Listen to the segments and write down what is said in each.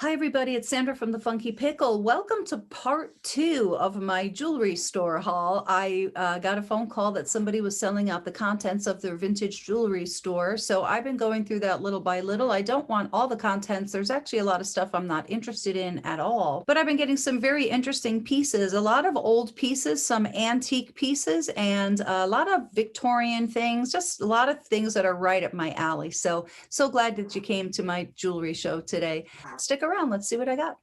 Hi, everybody. It's Sandra from the Funky Pickle. Welcome to part 2 of my jewelry store haul. I got a phone call that somebody was selling out the contents of their vintage jewelry store. So I've been going through that little by little. I don't want all the contents. There's actually a lot of stuff I'm not interested in at all. But I've been getting some very interesting pieces, a lot of old pieces, some antique pieces, and a lot of Victorian things, just a lot of things that are right up my alley. So glad that you came to my jewelry show today. Stick around. Let's see what I got.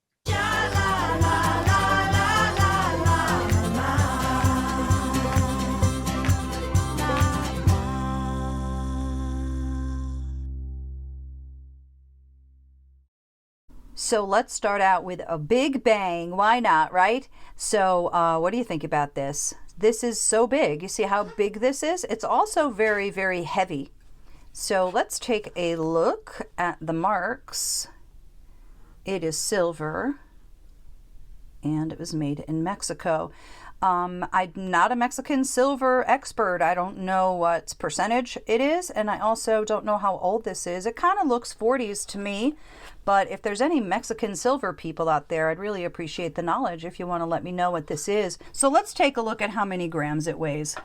So let's start out with a big bang. Why not, right? So what do you think about this? This is so big. You see how big this is? It's also very, very heavy. So let's take a look at the marks. It is silver, and it was made in Mexico. I'm not a Mexican silver expert. I don't know what percentage it is, and I also don't know how old this is. It kind of looks 40s to me, but if there's any Mexican silver people out there, I'd really appreciate the knowledge if you want to let me know what this is. So let's take a look at how many grams it weighs.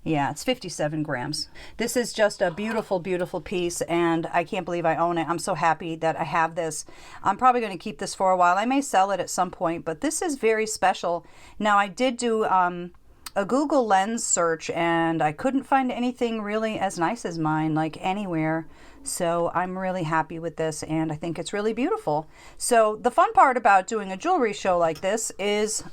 Yeah, it's 57 grams. This is just a beautiful, beautiful piece, and I can't believe I own it. I'm so happy that I have this. I'm probably going to keep this for a while. I may sell it at some point, but this is very special. Now, I did do a Google Lens search, and I couldn't find anything really as nice as mine, like anywhere. So I'm really happy with this, and I think it's really beautiful. So the fun part about doing a jewelry show like this is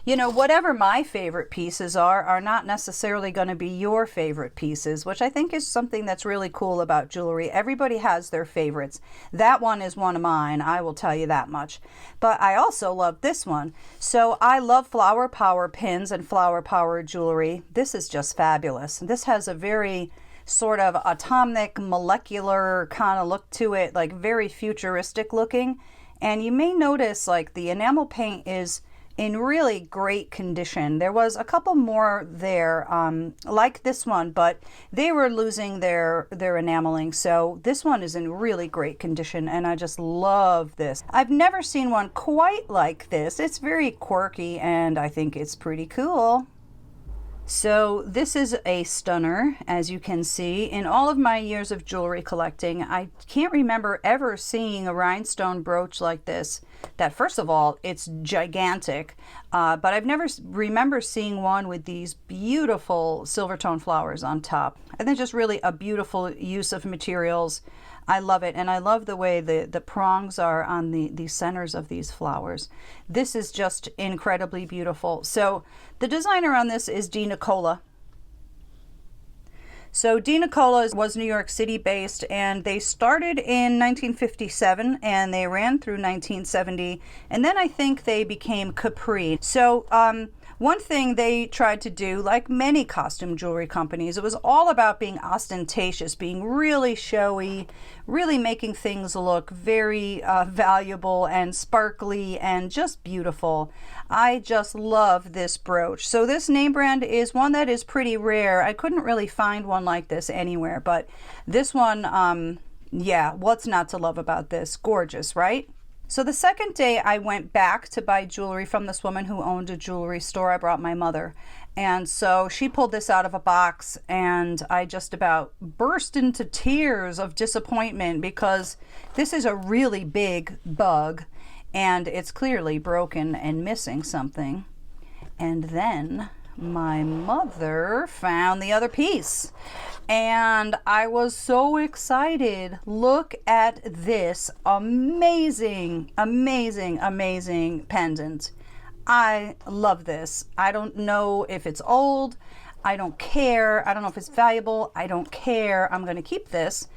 you know, whatever my favorite pieces are not necessarily going to be your favorite pieces, which I think is something that's really cool about jewelry. Everybody has their favorites. That one is one of mine, I will tell you that much. But I also love this one. So I love flower power pins and flower power jewelry. This is just fabulous. This has a very sort of atomic, molecular kind of look to it, like very futuristic looking. And you may notice like the enamel paint is in really great condition. There was a couple more there, like this one, but they were losing their enameling. So this one is in really great condition, and I just love this. I've never seen one quite like this. It's very quirky, and I think it's pretty cool. So this is a stunner, as you can see. In all of my years of jewelry collecting, I can't remember ever seeing a rhinestone brooch like this. That first of all, it's gigantic, but I've never remember seeing one with these beautiful silver tone flowers on top. I think just really a beautiful use of materials. I love it, and I love the way the prongs are on the centers of these flowers. This is just incredibly beautiful. So the designer on this is Nicola. So Nicola was New York City based, and they started in 1957 and they ran through 1970, and then I think they became Capri. So one thing they tried to do, like many costume jewelry companies, it was all about being ostentatious, being really showy, really making things look very valuable and sparkly and just beautiful. I just love this brooch. So this name brand is one that is pretty rare. I couldn't really find one like this anywhere, but this one, yeah, what's not to love about this? Gorgeous, right? So the second day I went back to buy jewelry from this woman who owned a jewelry store. I brought my mother. And so she pulled this out of a box, and I just about burst into tears of disappointment because this is a really big bug, and it's clearly broken and missing something. And then my mother found the other piece, and I was so excited. Look at this amazing, amazing, amazing pendant. I love this. I don't know if it's old. I don't care. I don't know if it's valuable. I don't care. I'm going to keep this.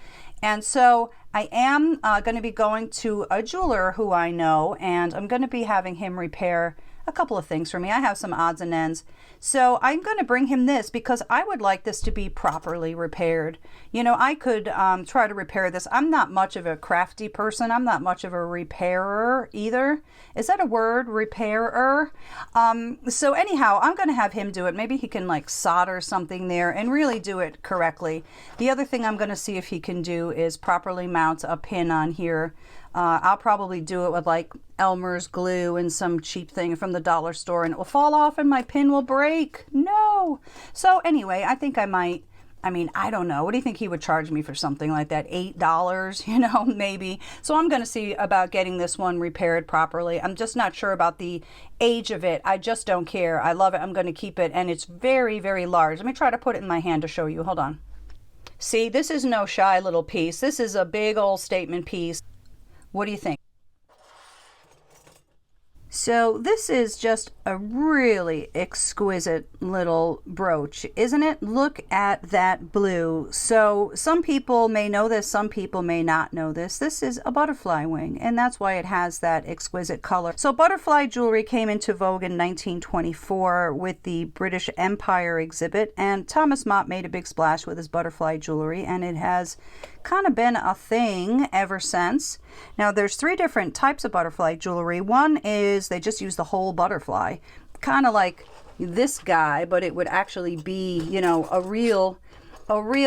And so I am going to be going to a jeweler who I know, and I'm going to be having him repair a couple of things for me. I have some odds and ends. So I'm going to bring him this because I would like this to be properly repaired. You know, I could try to repair this. I'm not much of a crafty person. I'm not much of a repairer either. Is that a word? Repairer? So anyhow, I'm going to have him do it. Maybe he can like solder something there and really do it correctly. The other thing I'm going to see if he can do is properly mount a pin on here. I'll probably do it with like Elmer's glue and some cheap thing from the dollar store, and it will fall off and my pin will break. No. So anyway, I think I might, I mean, I don't know. What do you think he would charge me for something like that? $8, you know, maybe. So I'm going to see about getting this one repaired properly. I'm just not sure about the age of it. I just don't care. I love it. I'm going to keep it, and it's very, very large. Let me try to put it in my hand to show you. Hold on. See, this is no shy little piece. This is a big old statement piece. What do you think? So this is just a really exquisite little brooch, isn't it? Look at that blue. So some people may know this, some people may not know this. This is a butterfly wing, and that's why it has that exquisite color. So butterfly jewelry came into vogue in 1924 with the British Empire exhibit, and Thomas Mott made a big splash with his butterfly jewelry, and it has kind of been a thing ever since. Now there's 3 different types of butterfly jewelry. One is they just use the whole butterfly, kind of like this guy, but it would actually be, you know, a real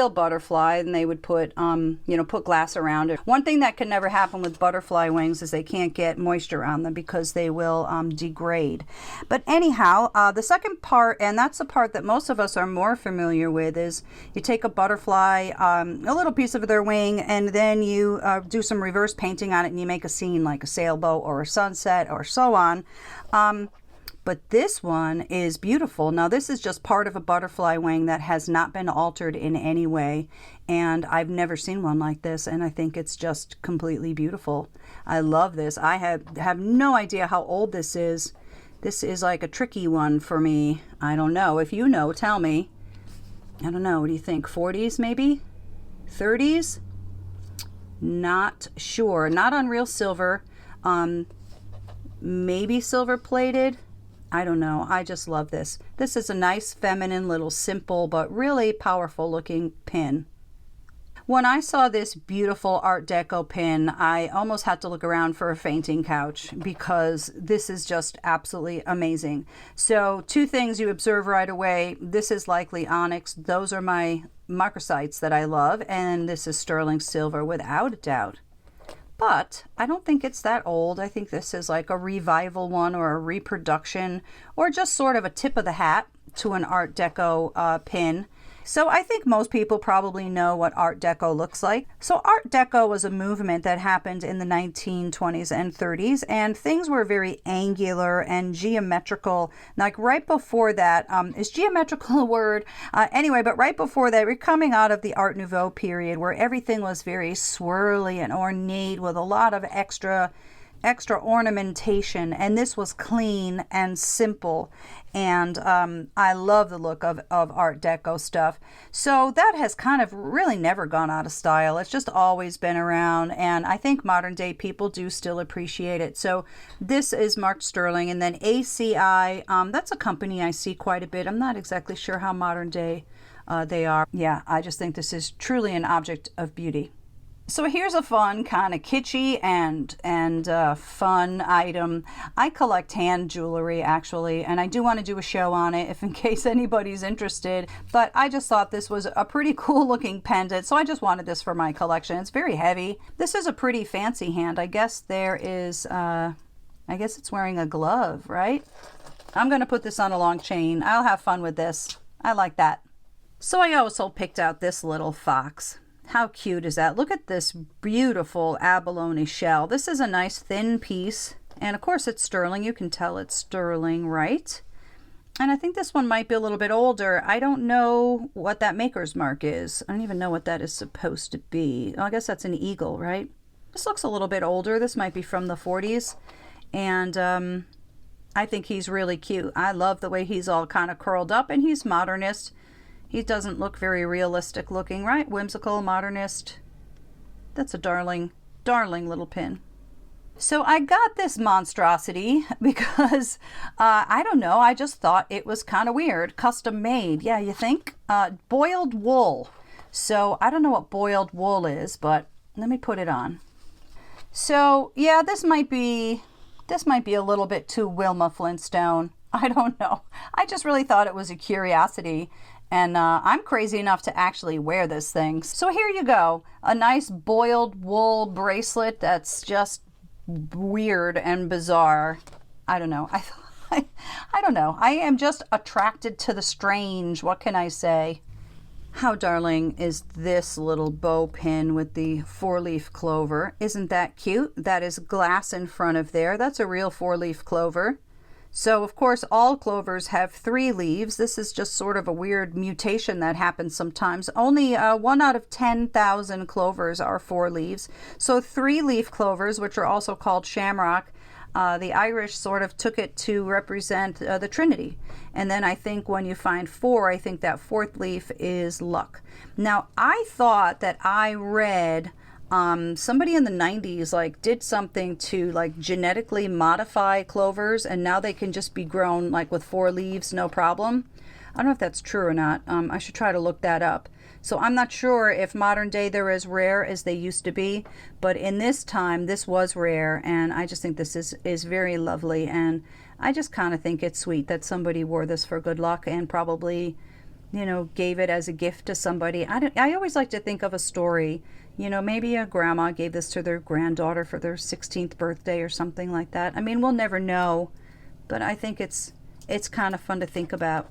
butterfly, and they would put you know, put glass around it. One thing that can never happen with butterfly wings is they can't get moisture on them because they will degrade. But anyhow, the second part, and that's the part that most of us are more familiar with, is you take a butterfly, a little piece of their wing, and then you do some reverse painting on it, and you make a scene like a sailboat or a sunset or so on. But this one is beautiful. Now this is just part of a butterfly wing that has not been altered in any way, and I've never seen one like this, and I think it's just completely beautiful. I love this. I have no idea how old this is. This is like a tricky one for me. I don't know. If you know, tell me. I don't know. What do you think? 40s maybe? 30s? Not sure. Not on real silver. Maybe silver plated. I don't know. I just love this. This is a nice, feminine, little simple, but really powerful looking pin. When I saw this beautiful Art Deco pin, I almost had to look around for a fainting couch because this is just absolutely amazing. So 2 things you observe right away. This is likely onyx. Those are my microsites that I love. And this is sterling silver without a doubt. But I don't think it's that old. I think this is like a revival one or a reproduction or just sort of a tip of the hat to an Art Deco pin. So I think most people probably know what Art Deco looks like. So Art Deco was a movement that happened in the 1920s and 30s, and things were very angular and geometrical. Like right before that, is geometrical a word? Anyway, but right before that, we're coming out of the Art Nouveau period where everything was very swirly and ornate with a lot of extra ornamentation, and this was clean and simple, and I love the look of Art Deco stuff. So that has kind of really never gone out of style. It's just always been around, and I think modern day people do still appreciate it. So this is marked sterling, and then ACI, that's a company I see quite a bit. I'm not exactly sure how modern day they are. Yeah, I just think this is truly an object of beauty. So here's a fun, kind of kitschy and fun item. I collect hand jewelry, actually, and I do want to do a show on it if in case anybody's interested. But I just thought this was a pretty cool looking pendant, so I just wanted this for my collection. It's very heavy. This is a pretty fancy hand. I guess there is, I guess it's wearing a glove, right? I'm going to put this on a long chain. I'll have fun with this. I like that. So I also picked out this little fox. How cute is that? Look at this beautiful abalone shell. This is a nice thin piece, and of course it's sterling. You can tell it's sterling, right? And I think this one might be a little bit older. I don't know what that maker's mark is. I don't even know what that is supposed to be. Oh, I guess that's an eagle, right? This looks a little bit older. This might be from the 40s, and I think he's really cute. I love the way he's all kind of curled up, and he's modernist. He doesn't look very realistic looking, right? Whimsical, modernist. That's a darling, darling little pin. So I got this monstrosity because, I don't know, I just thought it was kind of weird. Custom made, yeah, you think? Boiled wool. So I don't know what boiled wool is, but let me put it on. So yeah, this might be a little bit too Wilma Flintstone. I don't know. I just really thought it was a curiosity. And I'm crazy enough to actually wear this thing. So here you go. A nice boiled wool bracelet that's just weird and bizarre. I don't know. I don't know. I am just attracted to the strange. What can I say? How darling is this little bow pin with the 4-leaf clover? Isn't that cute? That is glass in front of there. That's a real 4-leaf clover. So of course all clovers have 3 leaves. This is just sort of a weird mutation that happens sometimes. Only 1 out of 10,000 clovers are 4 leaves. So 3-leaf clovers, which are also called shamrock, the Irish sort of took it to represent the Trinity. And then I think when you find 4, I think that 4th leaf is luck. Now I thought that I read somebody in the 90s like did something to like genetically modify clovers, and now they can just be grown like with 4 leaves, no problem. I don't know if that's true or not. I should try to look that up. So I'm not sure if modern day they're as rare as they used to be, but in this time this was rare, and I just think this is very lovely, and I just kind of think it's sweet that somebody wore this for good luck and probably, you know, gave it as a gift to somebody. I always like to think of a story. You know, maybe a grandma gave this to their granddaughter for their 16th birthday or something like that. I mean, we'll never know, but I think it's kind of fun to think about.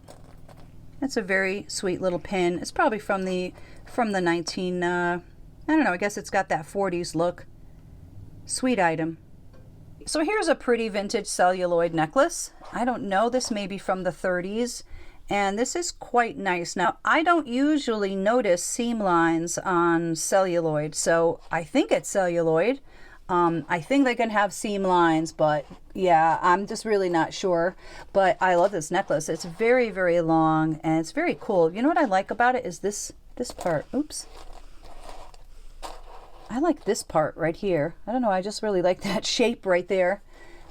That's a very sweet little pin. It's probably from the 19, I don't know, I guess it's got that 40s look. Sweet item. So here's a pretty vintage celluloid necklace. I don't know, this may be from the 30s. And this is quite nice. Now, I don't usually notice seam lines on celluloid, so I think it's celluloid. I think they can have seam lines, but yeah, I'm just really not sure. But I love this necklace. It's very, very long, and it's very cool. You know what I like about it is this part. Oops. I like this part right here. I don't know, I just really like that shape right there.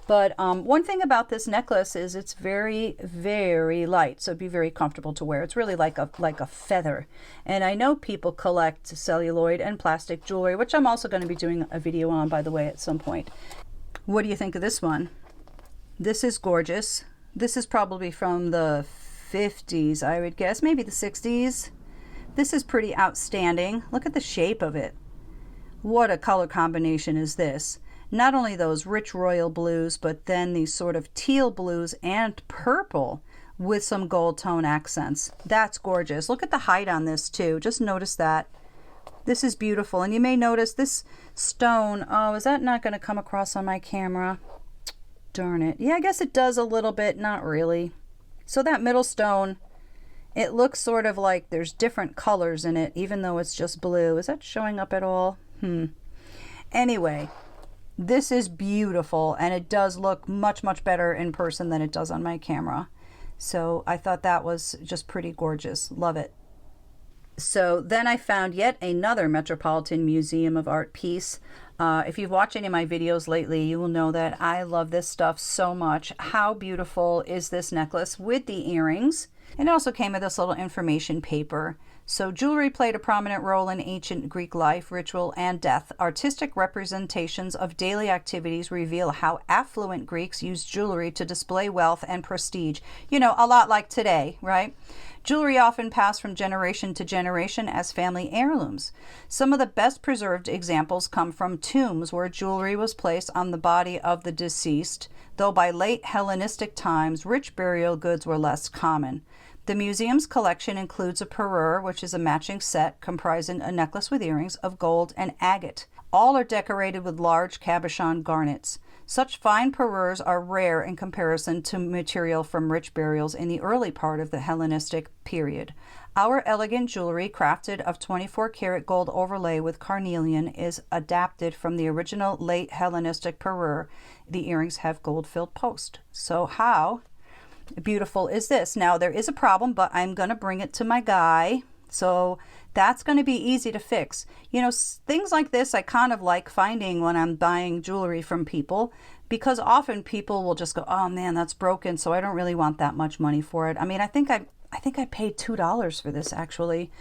But one thing about this necklace is it's very, very light, so it'd be very comfortable to wear. It's really like a feather. And I know people collect celluloid and plastic jewelry, which I'm also going to be doing a video on, by the way, at some point. What do you think of this one? This is gorgeous. This is probably from the 50s, I would guess, maybe the 60s. This is pretty outstanding. Look at the shape of it. What a color combination is this? Not only those rich royal blues, but then these sort of teal blues and purple with some gold tone accents. That's gorgeous. Look at the height on this too. Just notice that. This is beautiful. And you may notice this stone. Oh, is that not going to come across on my camera? Darn it. Yeah, I guess it does a little bit. Not really. So that middle stone, it looks sort of like there's different colors in it, even though it's just blue. Is that showing up at all? Anyway. This is beautiful, and it does look much, much better in person than it does on my camera. So I thought that was just pretty gorgeous. Love it. So then I found yet another Metropolitan Museum of Art piece. If you've watched any of my videos lately, you will know that I love this stuff so much. How beautiful is this necklace with the earrings? It also came with this little information paper. So jewelry played a prominent role in ancient Greek life, ritual, and death. Artistic representations of daily activities reveal how affluent Greeks used jewelry to display wealth and prestige. You know, a lot like today, right? Jewelry often passed from generation to generation as family heirlooms. Some of the best preserved examples come from tombs where jewelry was placed on the body of the deceased, though by late Hellenistic times, rich burial goods were less common. The museum's collection includes a parure, which is a matching set comprising a necklace with earrings of gold and agate. All are decorated with large cabochon garnets. Such fine parures are rare in comparison to material from rich burials in the early part of the Hellenistic period. Our elegant jewelry, crafted of 24-karat gold overlay with carnelian, is adapted from the original late Hellenistic parure. The earrings have gold-filled post. So how beautiful is this? Now, there is a problem, but I'm going to bring it to my guy. So That's going to be easy to fix. You know, things like this I kind of like finding when I'm buying jewelry from people, because often people will just go, oh man, that's broken, so I don't really want that much money for it. I mean, I think I paid $2 for this actually,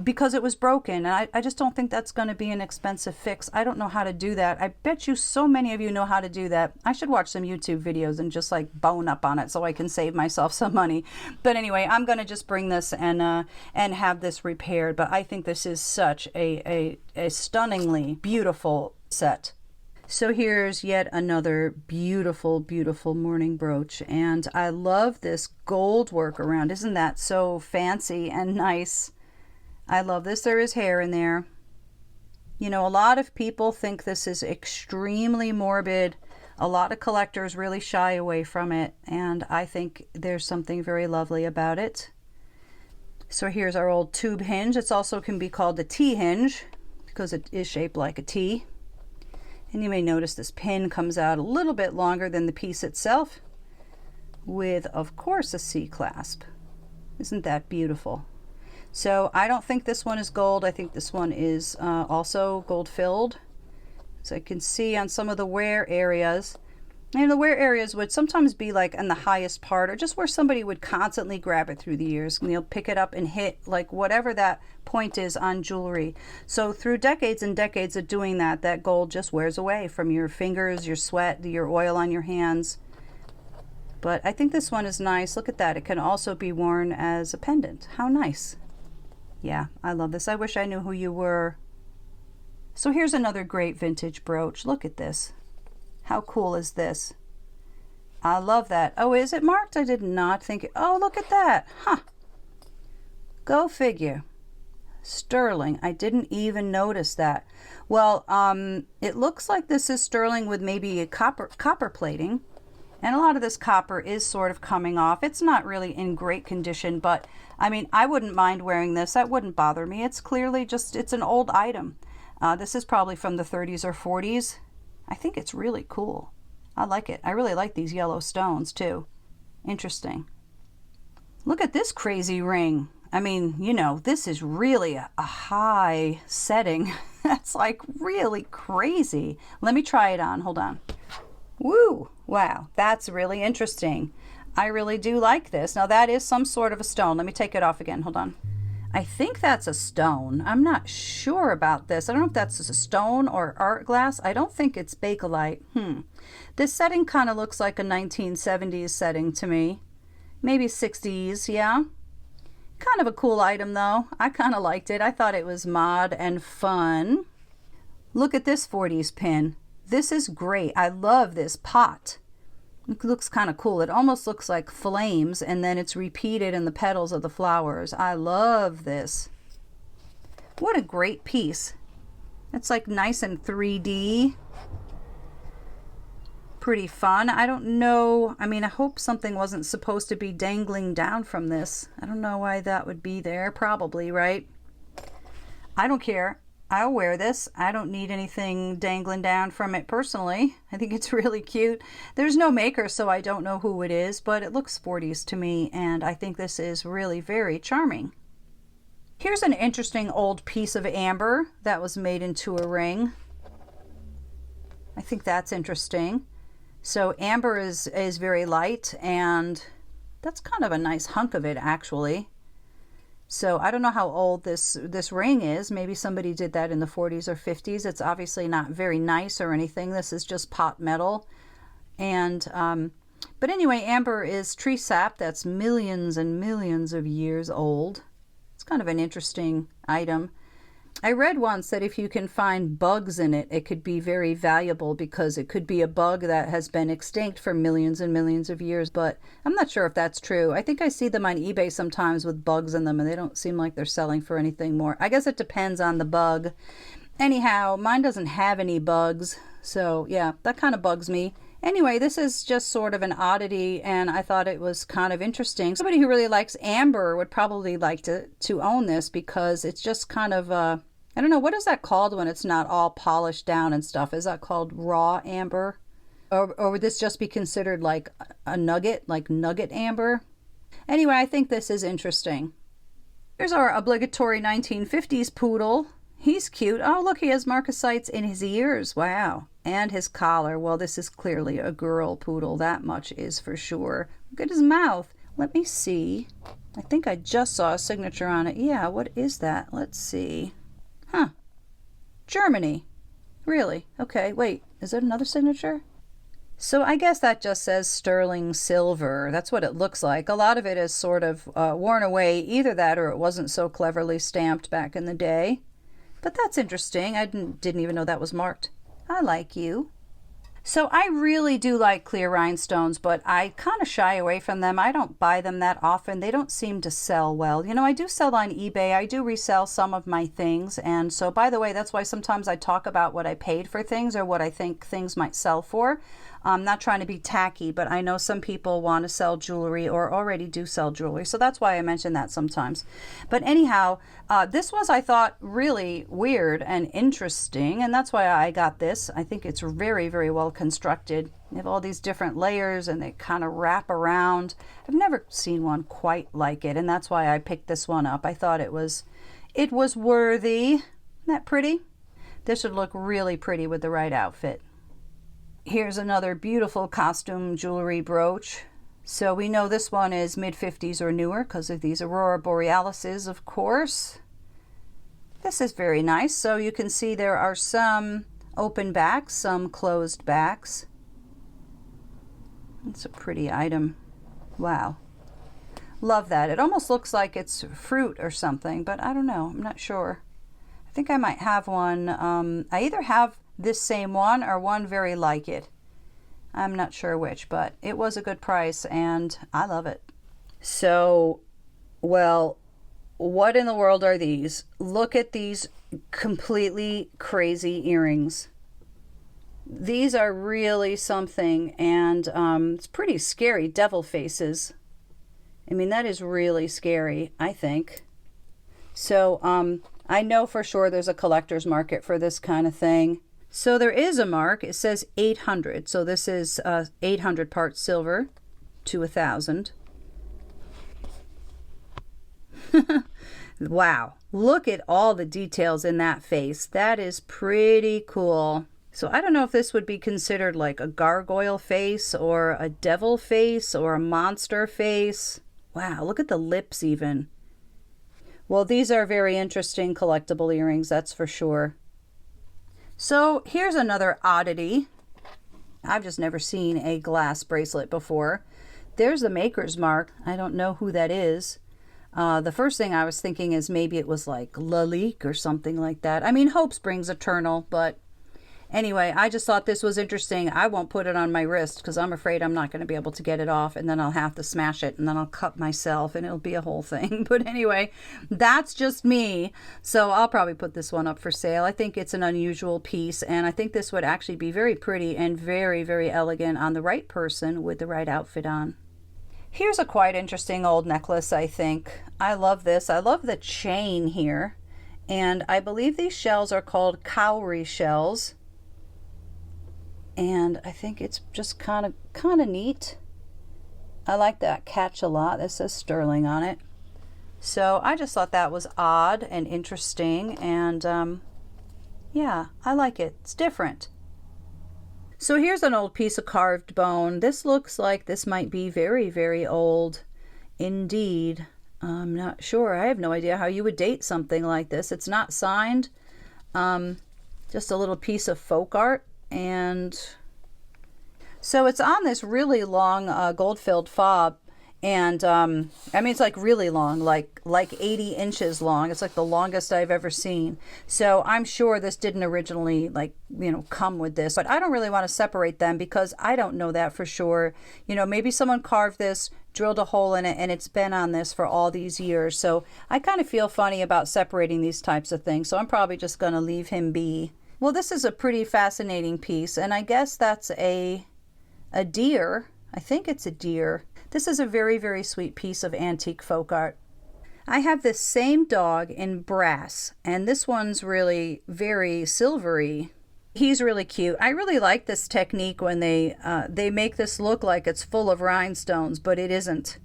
because it was broken, and I just don't think that's going to be an expensive fix. I don't know how to do that. I bet you so many of you know how to do that. I should watch some YouTube videos and just like bone up on it so I can save myself some money. But anyway, I'm going to just bring this and have this repaired. But I think this is such a stunningly beautiful set. So here's yet another beautiful, beautiful mourning brooch. And I love this gold work around. Isn't that so fancy and nice? I love this. There is hair in there. You know, a lot of people think this is extremely morbid. A lot of collectors really shy away from it, and I think there's something very lovely about it. So here's our old tube hinge. It also can be called a T hinge because it is shaped like a T. And you may notice this pin comes out a little bit longer than the piece itself, with, of course, a C clasp. Isn't that beautiful? So I don't think this one is gold. I think this one is also gold filled. So I can see on some of the wear areas, and the wear areas would sometimes be like in the highest part, or just where somebody would constantly grab it through the years. And they'll pick it up and hit like whatever that point is on jewelry. So through decades and decades of doing that, that gold just wears away from your fingers, your sweat, your oil on your hands. But I think this one is nice. Look at that. It can also be worn as a pendant. How nice. Yeah, I love this. I wish I knew who you were. So here's another great vintage brooch. Look at this. How cool is this? I love that. Oh, is it marked? I did not think it. Oh, look at that. Huh. Go figure. Sterling. I didn't even notice that. Well, it looks like this is sterling with maybe a copper plating. And a lot of this copper is sort of coming off. It's not really in great condition, but I mean, I wouldn't mind wearing this. That wouldn't bother me. It's clearly just, it's an old item. This is probably from the 30s or 40s. I think it's really cool. I like it. I really like these yellow stones too. Interesting. Look at this crazy ring. I mean, you know, this is really a high setting. That's like really crazy. Let me try it on. Hold on. Woo! Wow, that's really interesting. I really do like this. Now that is some sort of a stone. Let me take it off again. Hold on. I think that's a stone. I'm not sure about this. I don't know if that's a stone or art glass. I don't think it's bakelite. This setting kind of looks like a 1970s setting to me. Maybe 60s, yeah. Kind of a cool item though. I kind of liked it. I thought it was mod and fun. Look at this 40s pin. This is great. I love this pot. It looks kind of cool. It almost looks like flames, and then it's repeated in the petals of the flowers. I love this. What a great piece. It's like nice and 3D. Pretty fun. I don't know. I mean, I hope something wasn't supposed to be dangling down from this. I don't know why that would be there. Probably, right? I don't care. I'll wear this. I don't need anything dangling down from it personally. I think it's really cute. There's no maker, so I don't know who it is, but it looks 40s to me, and I think this is really very charming. Here's an interesting old piece of amber that was made into a ring. I think that's interesting. So amber is very light, and that's kind of a nice hunk of it, actually. So I don't know how old this ring is. Maybe somebody did that in the 40s or 50s. It's obviously not very nice or anything. This is just pot metal. And but anyway, amber is tree sap that's millions and millions of years old. It's kind of an interesting item. I read once that if you can find bugs in it, it could be very valuable because it could be a bug that has been extinct for millions and millions of years, but I'm not sure if that's true. I think I see them on eBay sometimes with bugs in them, and they don't seem like they're selling for anything more. I guess it depends on the bug. Anyhow, mine doesn't have any bugs, so yeah, that kind of bugs me. Anyway, this is just sort of an oddity, and I thought it was kind of interesting. Somebody who really likes amber would probably like to own this because it's just kind of, I don't know, what is that called when it's not all polished down and stuff? Is that called raw amber? Or would this just be considered like a nugget, like nugget amber? Anyway, I think this is interesting. Here's our obligatory 1950s poodle. He's cute. Oh, look, he has marcasites in his ears. Wow. And his collar. Well, this is clearly a girl poodle. That much is for sure. Look at his mouth. Let me see. I think I just saw a signature on it. Yeah, what is that? Let's see. Huh. Germany. Really? Okay, wait. Is that another signature? So I guess that just says sterling silver. That's what it looks like. A lot of it is sort of worn away. Either that or it wasn't so cleverly stamped back in the day. But that's interesting. I didn't even know that was marked. I like you. So I really do like clear rhinestones, but I kind of shy away from them. I don't buy them that often. They don't seem to sell well. You know, I do sell on eBay. I do resell some of my things. And so, by the way, that's why sometimes I talk about what I paid for things or what I think things might sell for. I'm not trying to be tacky, but I know some people want to sell jewelry or already do sell jewelry. So that's why I mention that sometimes. But anyhow, this was, I thought, really weird and interesting. And that's why I got this. I think it's very, very well constructed. You have all these different layers and they kind of wrap around. I've never seen one quite like it. And that's why I picked this one up. I thought it was worthy. Isn't that pretty? This would look really pretty with the right outfit. Here's another beautiful costume jewelry brooch. So we know this one is mid-50s or newer because of these Aurora Borealises, of course. This is very nice. So you can see there are some open backs, some closed backs. It's a pretty item. Wow. Love that. It almost looks like it's fruit or something, but I don't know. I'm not sure. I think I might have one. I either have this same one or one very like it. I'm not sure which, but it was a good price and I love it. So, well, what in the world are these? Look at these completely crazy earrings. These are really something, and it's pretty scary. Devil faces. I mean, that is really scary, I think. So, I know for sure there's a collector's market for this kind of thing. So there is a mark. It says 800. So this is 800 parts silver to 1,000. Wow. Look at all the details in that face. That is pretty cool. So I don't know if this would be considered like a gargoyle face or a devil face or a monster face. Wow. Look at the lips even. Well, these are very interesting collectible earrings. That's for sure. So here's another oddity. I've just never seen a glass bracelet before. There's the maker's mark. I don't know who that is. The first thing I was thinking is maybe it was like Lalique or something like that. I mean, hope springs eternal, but anyway, I just thought this was interesting. I won't put it on my wrist because I'm afraid I'm not going to be able to get it off, and then I'll have to smash it and then I'll cut myself and it'll be a whole thing. But anyway, that's just me. So I'll probably put this one up for sale. I think it's an unusual piece, and I think this would actually be very pretty and very, very elegant on the right person with the right outfit on. Here's a quite interesting old necklace, I think. I love this. I love the chain here. And I believe these shells are called cowrie shells. And I think it's just kind of neat. I like that catch a lot. This says sterling on it. So I just thought that was odd and interesting, and yeah, I like it. It's different. So here's an old piece of carved bone. This looks like this might be very, very old indeed. I'm not sure. I have no idea how you would date something like this. It's not signed. Just a little piece of folk art. And so it's on this really long gold-filled fob, and I mean, it's like really long, like 80 inches long. It's like the longest I've ever seen. So I'm sure this didn't originally, like, you know, come with this, but I don't really want to separate them because I don't know that for sure. You know, maybe someone carved this, drilled a hole in it, and it's been on this for all these years. So I kind of feel funny about separating these types of things. So I'm probably just going to leave him be. Well, this is a pretty fascinating piece, and I guess that's a deer. I think it's a deer. This is a very, very sweet piece of antique folk art. I have this same dog in brass, and this one's really very silvery. He's really cute. I really like this technique when they make this look like it's full of rhinestones, but it isn't.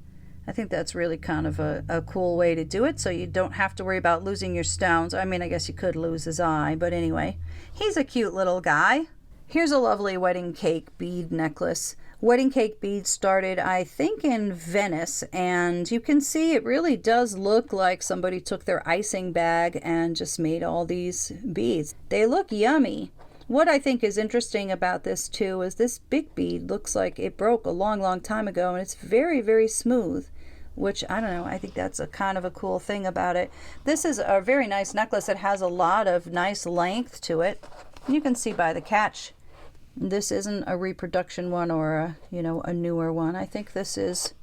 I think that's really kind of a cool way to do it, so you don't have to worry about losing your stones. I mean, I guess you could lose his eye, but anyway, he's a cute little guy. Here's a lovely wedding cake bead necklace. Wedding cake beads started, I think, in Venice, and you can see it really does look like somebody took their icing bag and just made all these beads. They look yummy. What I think is interesting about this too is this big bead looks like it broke a long time ago, and it's very, very smooth, which I don't know, I think that's a kind of a cool thing about it. This is a very nice necklace. It has a lot of nice length to it. You can see by the catch, this isn't a reproduction one or a, you know, a newer one. I think this is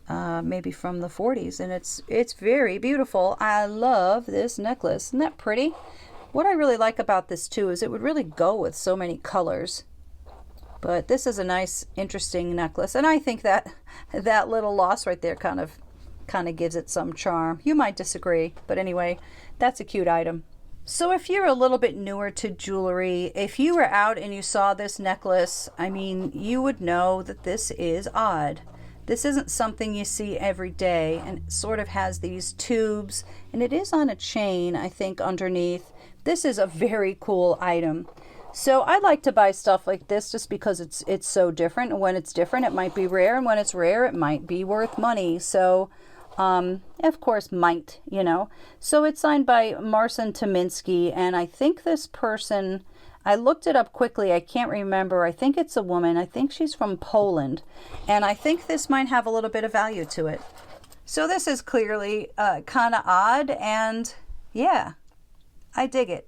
maybe from the 40s, and it's very beautiful. I love this necklace. Isn't that pretty? What I really like about this too is it would really go with so many colors. But this is a nice, interesting necklace, and I think that that little loss right there kind of gives it some charm. You might disagree, but anyway, that's a cute item. So if you're a little bit newer to jewelry, if you were out and you saw this necklace, I mean, you would know that this is odd. This isn't something you see every day, and it sort of has these tubes, and it is on a chain, I think, underneath. This is a very cool item. So I like to buy stuff like this just because it's so different, and when it's different, it might be rare, and when it's rare, it might be worth money. So of course, might, you know. So it's signed by Marcin Tominski, and I think this person, I looked it up quickly, I can't remember. I think it's a woman. I think she's from Poland, and I think this might have a little bit of value to it. So this is clearly kind of odd, and yeah, I dig it.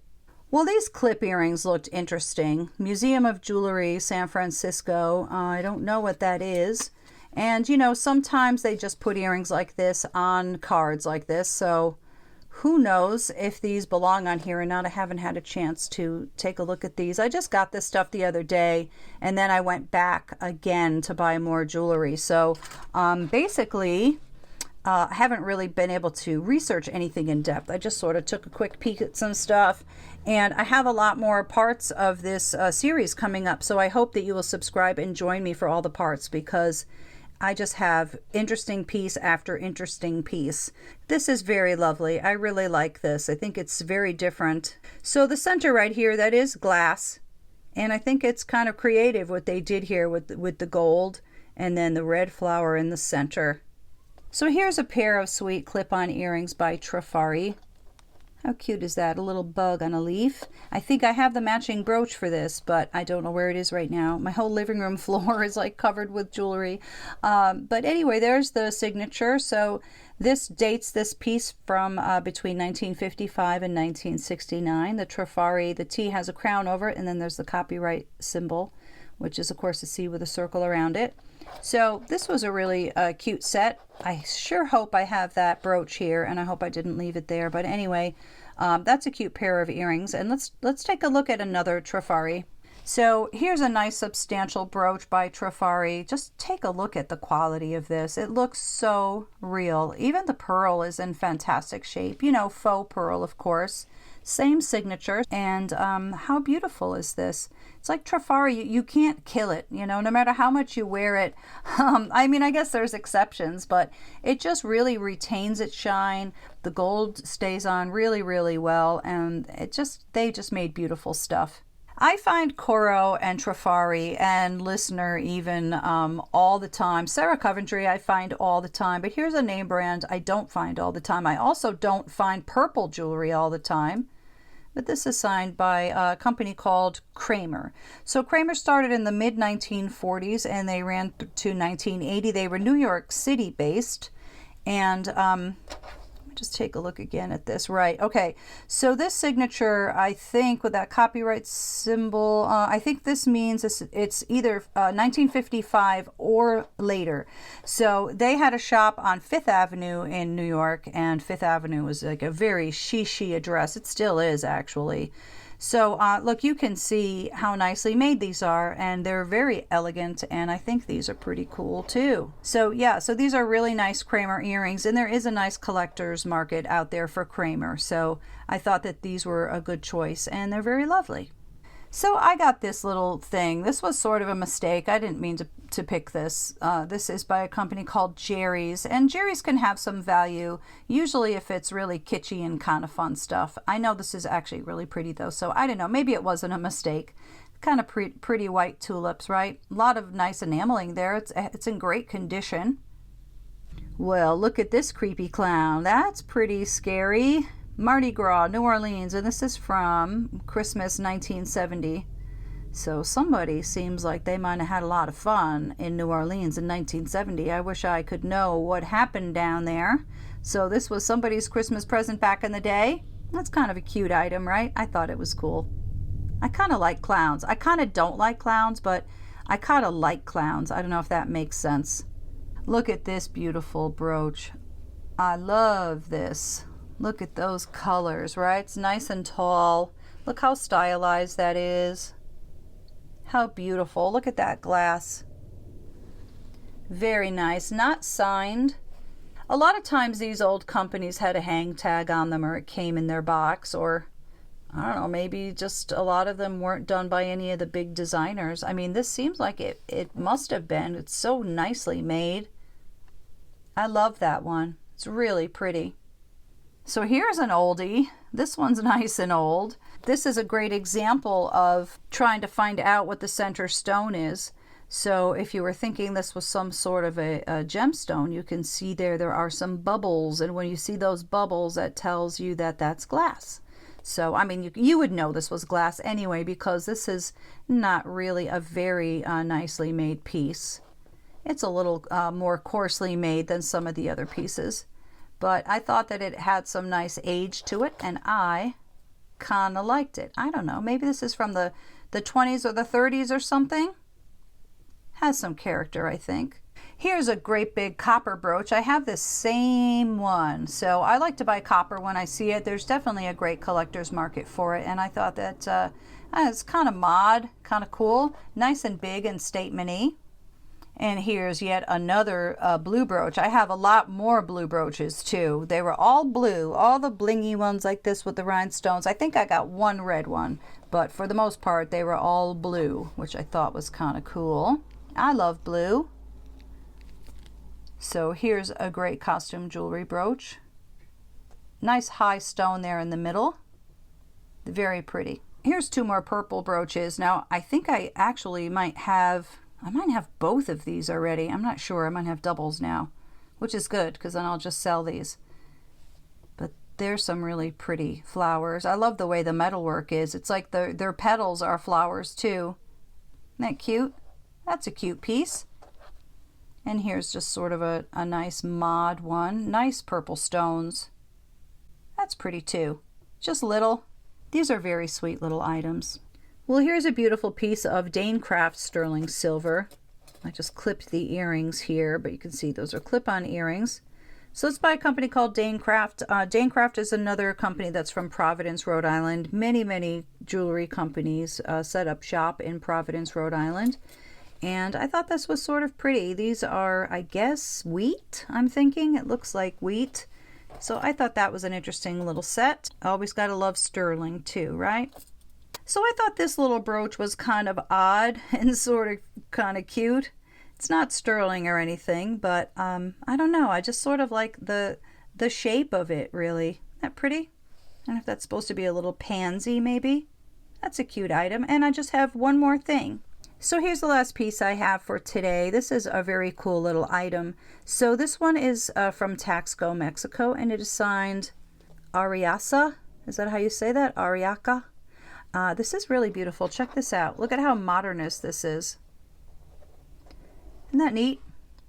Well, these clip earrings looked interesting. Museum of Jewelry, San Francisco. I don't know what that is. And, you know, sometimes they just put earrings like this on cards like this. So who knows if these belong on here or not. I haven't had a chance to take a look at these. I just got this stuff the other day, and then I went back again to buy more jewelry. So basically, I haven't really been able to research anything in depth. I just sort of took a quick peek at some stuff, and I have a lot more parts of this series coming up. So I hope that you will subscribe and join me for all the parts, because I just have interesting piece after interesting piece. This is very lovely. I really like this. I think it's very different. So the center right here, that is glass. And I think it's kind of creative what they did here with the gold and then the red flower in the center. So here's a pair of sweet clip-on earrings by Trifari. How cute is that? A little bug on a leaf. I think I have the matching brooch for this, but I don't know where it is right now. My whole living room floor is like covered with jewelry. But anyway, there's the signature. So this dates this piece from between 1955 and 1969. The Trifari, the T has a crown over it, and then there's the copyright symbol, which is, of course, a C with a circle around it. So this was a really cute set. I sure hope I have that brooch here, and I hope I didn't leave it there. But anyway, that's a cute pair of earrings. And let's take a look at another Trifari. So here's a nice substantial brooch by Trifari. Just take a look at the quality of this. It looks so real. Even the pearl is in fantastic shape. You know, faux pearl, of course. Same signature. And how beautiful is this? It's like Trifari, you can't kill it, you know, no matter how much you wear it. I mean, I guess there's exceptions, but it just really retains its shine. The gold stays on really, really well, and they just made beautiful stuff. I find Coro and Trifari and Listener even all the time. Sarah Coventry I find all the time, but here's a name brand I don't find all the time. I also don't find purple jewelry all the time. But this is signed by a company called Kramer. So Kramer started in the mid-1940s, and they ran to 1980. They were New York City based. And let me just take a look again at this. Right, okay. So this signature, I think, with that copyright symbol, I think this means it's either 1955 or later. So they had a shop on Fifth Avenue in New York, and Fifth Avenue was like a very chic address. It still is, actually. So look, you can see how nicely made these are, and they're very elegant, and I think these are pretty cool too. So yeah, so these are really nice Kramer earrings, and there is a nice collector's market out there for Kramer. So I thought that these were a good choice, and they're very lovely. So I got this little thing. This was sort of a mistake. I didn't mean to pick this. This is by a company called Jerry's, and Jerry's can have some value, usually if it's really kitschy and kind of fun stuff. I know this is actually really pretty though, so I don't know. Maybe it wasn't a mistake. Kind of pretty white tulips, right? A lot of nice enameling there. It's in great condition. Well, look at this creepy clown. That's pretty scary. Mardi Gras, New Orleans, and this is from Christmas 1970. So somebody seems like they might have had a lot of fun in New Orleans in 1970. I wish I could know what happened down there. So this was somebody's Christmas present back in the day. That's kind of a cute item, right? I thought it was cool. I kind of like clowns. I kind of don't like clowns, but I kind of like clowns. I don't know if that makes sense. Look at this beautiful brooch. I love this. Look at those colors, right? It's nice and tall. Look how stylized that is. How beautiful. Look at that glass. Very nice. Not signed. A lot of times these old companies had a hang tag on them, or it came in their box, or I don't know, maybe just a lot of them weren't done by any of the big designers. I mean, this seems like it must have been. It's so nicely made. I love that one. It's really pretty. So here's an oldie. This one's nice and old. This is a great example of trying to find out what the center stone is. So if you were thinking this was some sort of a gemstone, you can see there are some bubbles. And when you see those bubbles, that tells you that that's glass. So, I mean, you would know this was glass anyway, because this is not really a very nicely made piece. It's a little more coarsely made than some of the other pieces. But I thought that it had some nice age to it, and I kind of liked it. I don't know, maybe this is from the 20s or the 30s or something. Has some character, I think. Here's a great big copper brooch. I have this same one, so I like to buy copper when I see it. There's definitely a great collector's market for it, and I thought that it's kind of mod, kind of cool, nice and big and statement-y. And here's yet another blue brooch. I have a lot more blue brooches too. They were all blue, all the blingy ones like this with the rhinestones. I think I got one red one, but for the most part they were all blue, which I thought was kind of cool. I love blue. So here's a great costume jewelry brooch. Nice high stone there in the middle. Very pretty. Here's two more purple brooches. Now I think I actually might have both of these already. I'm not sure. I might have doubles now, which is good because then I'll just sell these. But there's some really pretty flowers. I love the way the metalwork is. It's like their petals are flowers too. Isn't that cute? That's a cute piece. And here's just sort of a nice mod one. Nice purple stones. That's pretty too. Just little. These are very sweet little items. Well, here's a beautiful piece of Danecraft sterling silver. I just clipped the earrings here, but you can see those are clip-on earrings. So it's by a company called Danecraft. Danecraft is another company that's from Providence, Rhode Island. Many jewelry companies set up shop in Providence, Rhode Island. And I thought this was sort of pretty. These are, I guess, wheat, I'm thinking. It looks like wheat. So I thought that was an interesting little set. Always got to love sterling too, right? So I thought this little brooch was kind of odd and sort of kind of cute. It's not sterling or anything, but I don't know. I just sort of like the shape of it, really. Isn't that pretty? I don't know if that's supposed to be a little pansy, maybe. That's a cute item. And I just have one more thing. So here's the last piece I have for today. This is a very cool little item. So this one is from Taxco, Mexico, and it is signed Ariasa. Is that how you say that? Ariaca? This is really beautiful. Check this out. Look at how modernist this is. Isn't that neat?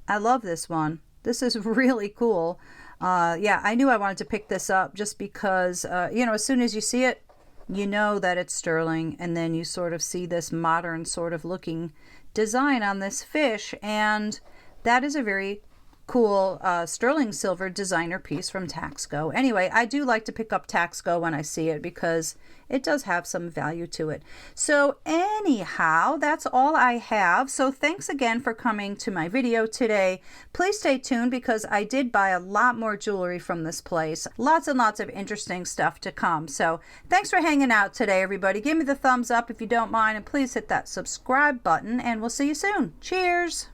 I love this one. This is really cool. Yeah, I knew I wanted to pick this up just because, you know, as soon as you see it, you know that it's sterling, and then you sort of see this modern sort of looking design on this fish, and that is a very cool sterling silver designer piece from Taxco. Anyway, I do like to pick up Taxco when I see it because it does have some value to it. So anyhow, that's all I have. So thanks again for coming to my video today. Please stay tuned because I did buy a lot more jewelry from this place. Lots and lots of interesting stuff to come. So thanks for hanging out today, everybody. Give me the thumbs up if you don't mind, and please hit that subscribe button, and we'll see you soon. Cheers!